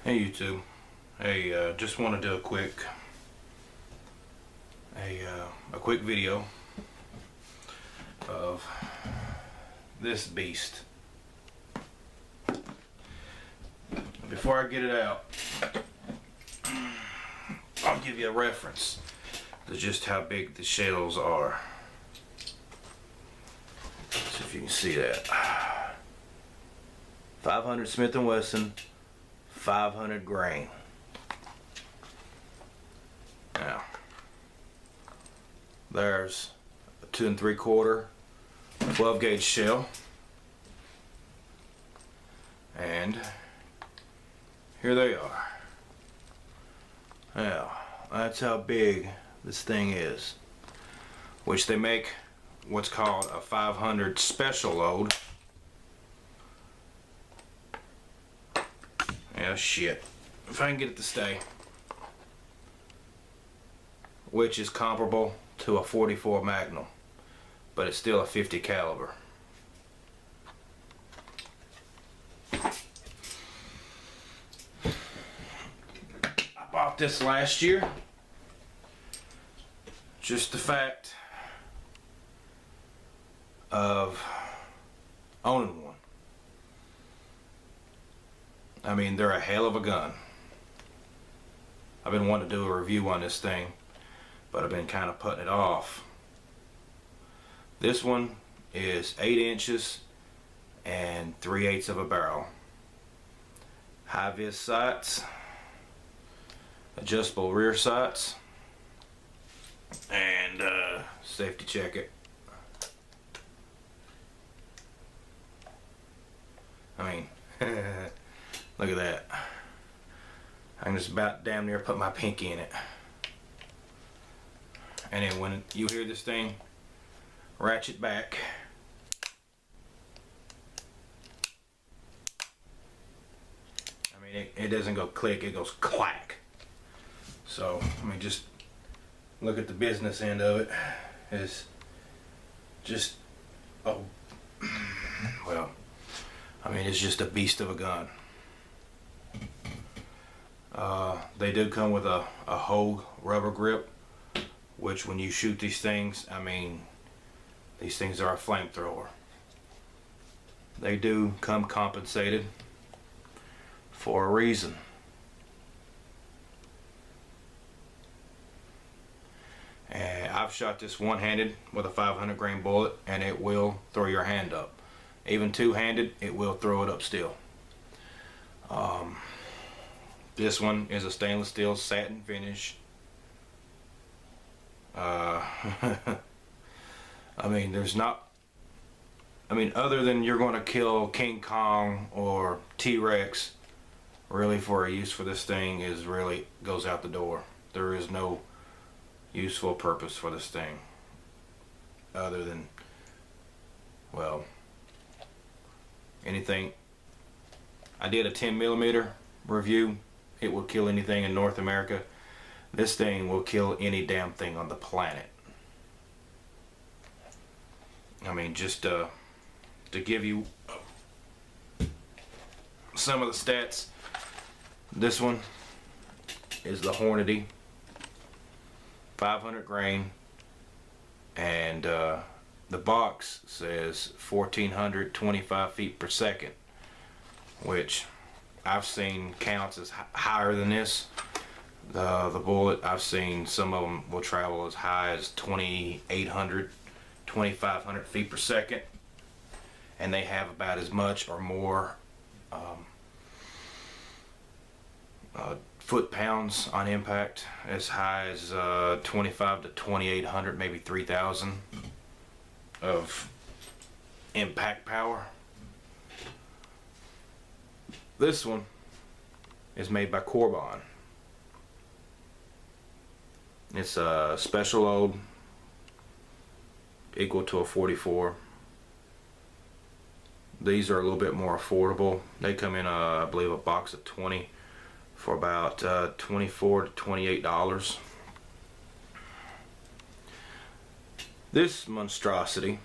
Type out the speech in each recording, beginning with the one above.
Hey YouTube. Hey, just want to do a quick video of this beast. Before I get it out, I'll give you a reference to just how big the shells are. See if you can see that. 500 Smith & Wesson, 500 grain. Now, there's a 2 3/4 12 gauge shell, and here they are. Now, that's how big this thing is, which they make what's called a 500 special load. Yeah, shit. If I can get it to stay. Which is comparable to a 44 Magnum, but it's still a 50 caliber. I bought this last year. Just the fact of owning one. I mean, they're a hell of a gun. I've been wanting to do a review on this thing, but I've been kind of putting it off. This one is 8 inches and 3/8 of a barrel. High vis sights, adjustable rear sights, and safety check it. I mean, look at that. I can just about damn near put my pinky in it. And then when you hear this thing ratchet back, I mean, it doesn't go click, it goes clack. So, I mean, just look at the business end of it. It's just, oh, well, I mean, it's just a beast of a gun. They do come with a Hogue rubber grip, which when you shoot these things, I mean, these things are a flamethrower. They do come compensated for a reason. And I've shot this one-handed with a 500 grain bullet, and it will throw your hand up. Even two-handed, it will throw it up still. This one is a stainless steel satin finish. I mean, there's not, I mean, other than you're going to kill King Kong or T-Rex, really for a use for this thing is really goes out the door. There is no useful purpose for this thing other than, well, anything. I did a 10mm review. It will kill anything in North America. This thing will kill any damn thing on the planet. I mean, just to give you some of the stats, this one is the Hornady, 500 grain, and the box says 1425 feet per second, which I've seen counts as higher than this. The bullet, I've seen some of them will travel as high as 2,800, 2,500 feet per second, and they have about as much or more foot-pounds on impact, as high as 25 to 2,800, maybe 3,000 of impact power. This one is made by Corbon. It's a special load equal to a 44. These are a little bit more affordable. They come in I believe a box of 20 for about $24 to $28. This monstrosity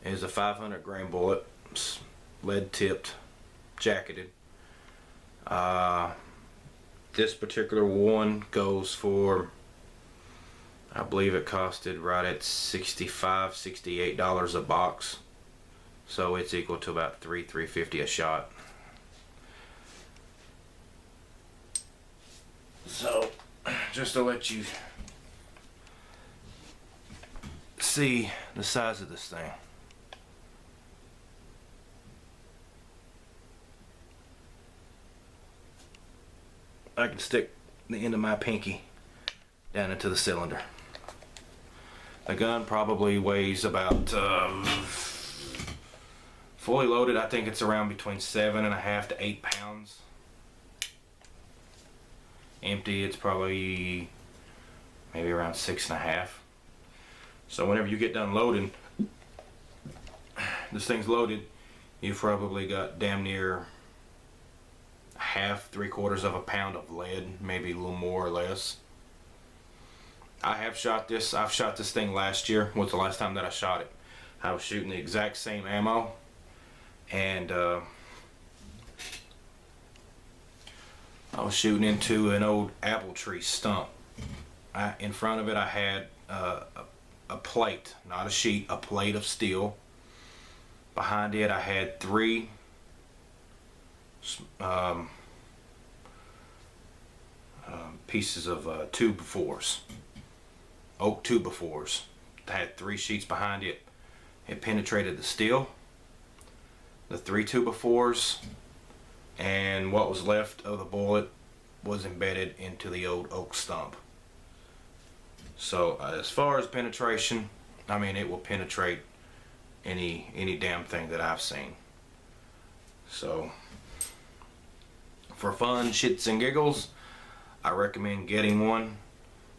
is a 500 grain bullet, lead tipped, jacketed. This particular one goes for, I believe it costed right at $68 a box. So it's equal to about $350 a shot. So just to let you see the size of this thing. I can stick the end of my pinky down into the cylinder. The gun probably weighs about, fully loaded, I think it's around between 7.5 to 8 pounds. Empty, it's probably maybe around 6.5. So whenever you get done loading, this thing's loaded, you've probably got damn near half, 3/4 of a pound of lead, maybe a little more or less. I've shot this thing last year, was the last time that I shot it. I was shooting the exact same ammo, and I was shooting into an old apple tree stump. In front of it I had a plate, not a sheet, a plate of steel. Behind it I had 3 pieces of 2x4s, oak 2x4s. I had 3 sheets behind it. It penetrated the steel, the 3 2x4s, and what was left of the bullet was embedded into the old oak stump. So as far as penetration, I mean, it will penetrate any damn thing that I've seen. So for fun, shits and giggles, I recommend getting one.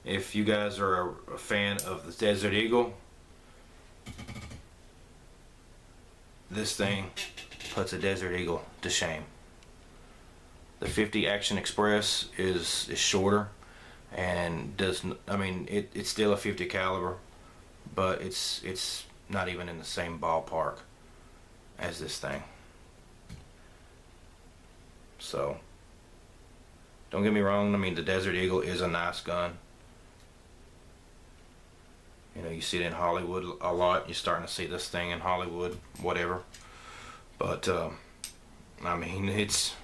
If you guys are a fan of the Desert Eagle, this thing puts a Desert Eagle to shame. The 50 Action Express is shorter and it's still a 50 caliber, but it's not even in the same ballpark as this thing. So don't get me wrong, I mean, the Desert Eagle is a nice gun. You know, you see it in Hollywood a lot. You're starting to see this thing in Hollywood, whatever. But I mean, it's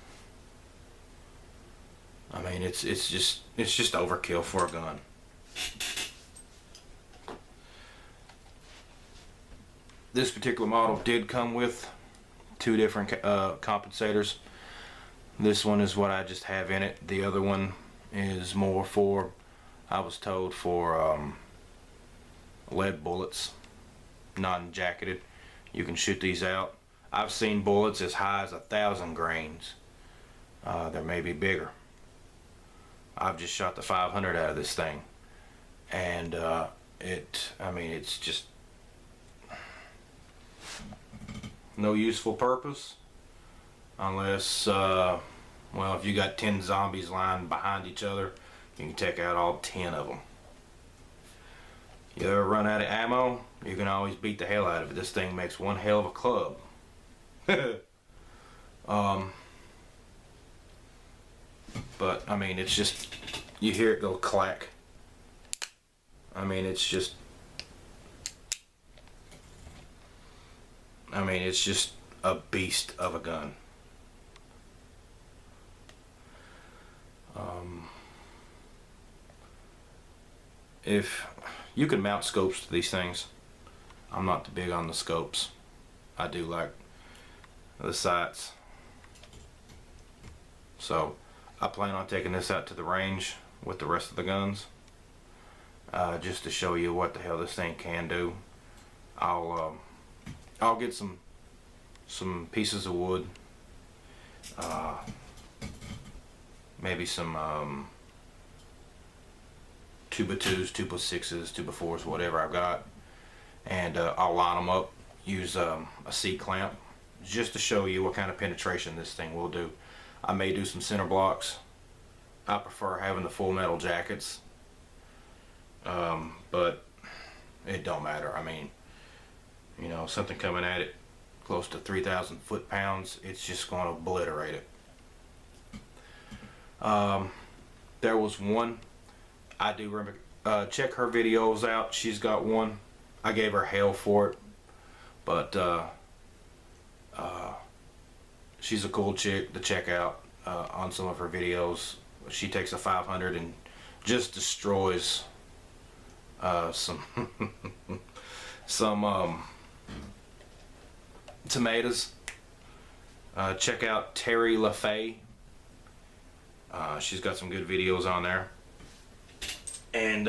just overkill for a gun. This particular model did come with 2 different compensators. This one is what I just have in it. The other one is more for, I was told, for lead bullets, non-jacketed. You can shoot these out. I've seen bullets as high as 1,000 grains. They may be bigger. I've just shot the 500 out of this thing, and it's just no useful purpose unless well, if you got 10 zombies lying behind each other, you can take out all 10 of them. You ever run out of ammo, you can always beat the hell out of it. This thing makes one hell of a club. But I mean, it's just, you hear it go clack. I mean, it's just a beast of a gun. If you can mount scopes to these things, I'm not too big on the scopes. I do like the sights. So I plan on taking this out to the range with the rest of the guns, just to show you what the hell this thing can do. I'll get some pieces of wood, maybe some 2x2s, 2x6s, 2x4s, whatever I've got, and I'll line them up, use a C-clamp, just to show you what kind of penetration this thing will do. I may do some center blocks. I prefer having the full metal jackets, but it don't matter. I mean, you know, something coming at it close to 3,000 foot-pounds, it's just going to obliterate it. There was one I do remember. Check her videos out. She's got one. I gave her hell for it, but she's a cool chick to check out on some of her videos. She takes a 500 and just destroys some some tomatoes. Check out Terry LaFay. She's got some good videos on there. And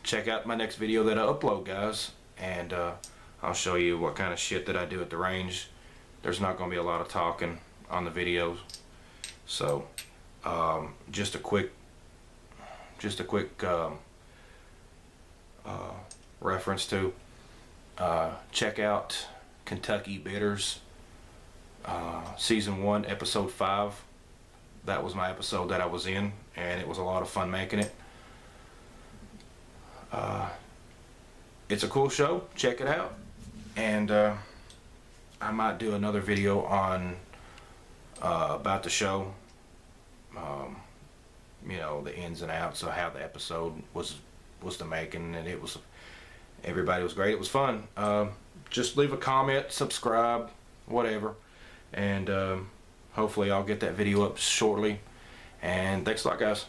check out my next video that I upload, guys. And I'll show you what kind of shit that I do at the range. There's not going to be a lot of talking on the videos. So just a quick reference to check out Kentucky Bitters season 1 episode 5. That was my episode that I was in, and it was a lot of fun making it. It's a cool show. Check it out. And I might do another video on about the show, you know, the ins and outs of how the episode was the making, and everybody was great. It was fun. Just leave a comment, subscribe, whatever, and hopefully I'll get that video up shortly. And thanks a lot, guys.